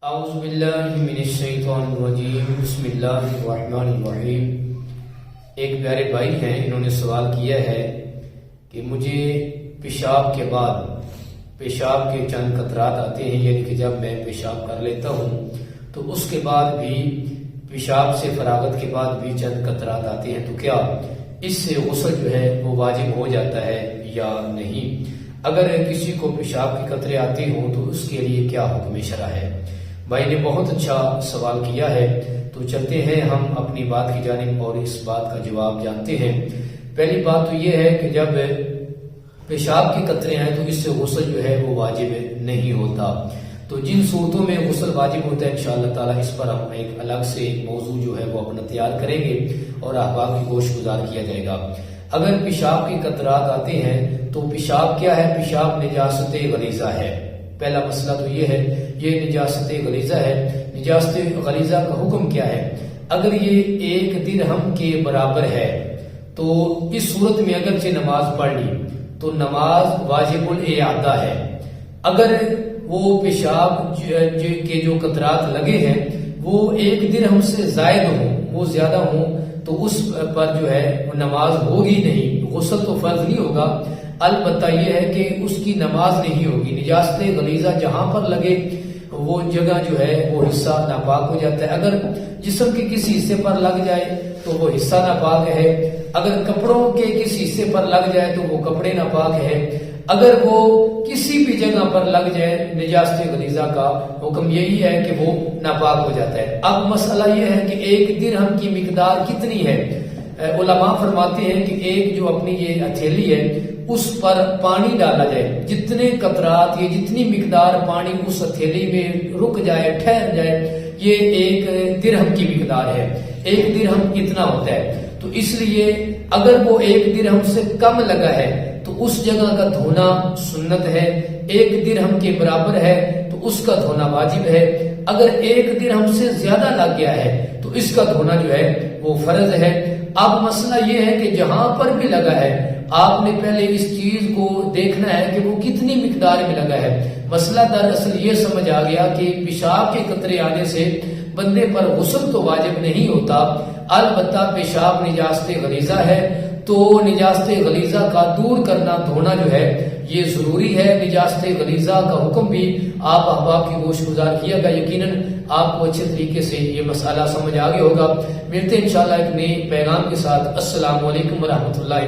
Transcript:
اعوذ باللہ من الشیطان الرجیم بسم اللہ الرحمن الرحیم۔ ایک پیارے بھائی ہیں، انہوں نے سوال کیا ہے کہ مجھے پیشاب کے بعد پیشاب کے چند قطرات آتے ہیں، یعنی کہ جب میں پیشاب کر لیتا ہوں تو اس کے بعد بھی پیشاب سے فراغت کے بعد بھی چند قطرات آتے ہیں، تو کیا اس سے غسل جو ہے وہ واجب ہو جاتا ہے یا نہیں؟ اگر کسی کو پیشاب کے قطرے آتے ہوں تو اس کے لیے کیا حکم شرع ہے؟ بھائی نے بہت اچھا سوال کیا ہے، تو چلتے ہیں ہم اپنی بات کی جانب اور اس بات کا جواب جانتے ہیں۔ پہلی بات تو یہ ہے کہ جب پیشاب کے قطرے ہیں تو اس سے غسل جو ہے وہ واجب نہیں ہوتا۔ تو جن صورتوں میں غسل واجب ہوتا ہے انشاءاللہ تعالی اس پر ہم ایک الگ سے موضوع جو ہے وہ اپنا تیار کریں گے اور احباب کی گوش گزار کیا جائے گا۔ اگر پیشاب کے قطرات آتے ہیں تو پیشاب کیا ہے؟ پیشاب نجاست غلیظہ ہے۔ پہلا مسئلہ تو یہ ہے، یہ نجاست غلیظہ ہے۔ نجاست غلیظہ کا حکم کیا ہے؟ اگر یہ 1 درہم کے برابر ہے تو اس صورت میں اگرچہ نماز پڑھ لی تو نماز واجب الاعادہ ہے۔ اگر وہ پیشاب کے جو قطرات لگے ہیں وہ 1 درہم سے زائد ہوں، وہ زیادہ ہوں، تو اس پر جو ہے نماز ہوگی نہیں، غسل تو فرض نہیں ہوگا، البتہ یہ ہے کہ اس کی نماز نہیں ہوگی۔ نجاست غلیظہ جہاں پر لگے وہ جگہ جو ہے وہ حصہ ناپاک ہو جاتا ہے۔ اگر جسم کے کسی حصے پر لگ جائے تو وہ حصہ ناپاک ہے، اگر کپڑوں کے کسی حصے پر لگ جائے تو وہ کپڑے ناپاک ہے، اگر وہ کسی بھی جگہ پر لگ جائے نجاست غلیظہ کا حکم یہی ہے کہ وہ ناپاک ہو جاتا ہے۔ اب مسئلہ یہ ہے کہ 1 درہم کی مقدار کتنی ہے؟ علماء فرماتے ہیں کہ ایک جو اپنی یہ ہتھیلی ہے اس پر پانی ڈالا جائے، جتنے قطرات یہ جتنی مقدار پانی اس ہتھیلی میں رک جائے، ٹھہر جائے، یہ 1 درہم کی مقدار ہے۔ 1 درہم اتنا ہوتا ہے، تو اس لیے اگر وہ 1 درہم سے کم لگا ہے تو اس جگہ کا دھونا سنت ہے، 1 درہم کے برابر ہے تو اس کا دھونا واجب ہے، اگر 1 درہم سے زیادہ لگ گیا ہے تو اس کا دھونا جو ہے وہ فرض ہے۔ اب مسئلہ یہ ہے کہ جہاں پر بھی لگا ہے آپ نے پہلے اس چیز کو دیکھنا ہے کہ وہ کتنی مقدار میں لگا ہے۔ مسئلہ دراصل یہ سمجھ آ گیا کہ پیشاب کے قطرے آنے سے بندے پر غسل تو واجب نہیں ہوتا، البتہ پیشاب نجاست غلیظہ ہے تو نجاست غلیظہ کا دور کرنا، دھونا جو ہے یہ ضروری ہے۔ نجاست غلیظہ کا حکم بھی آپ احباب کی گوش گزار کیا گا، یقیناً آپ کو اچھے طریقے سے یہ مسئلہ سمجھ آ گیا ہوگا۔ ملتے ہیں انشاءاللہ ایک نئے پیغام کے ساتھ۔ السلام علیکم ورحمۃ اللہ۔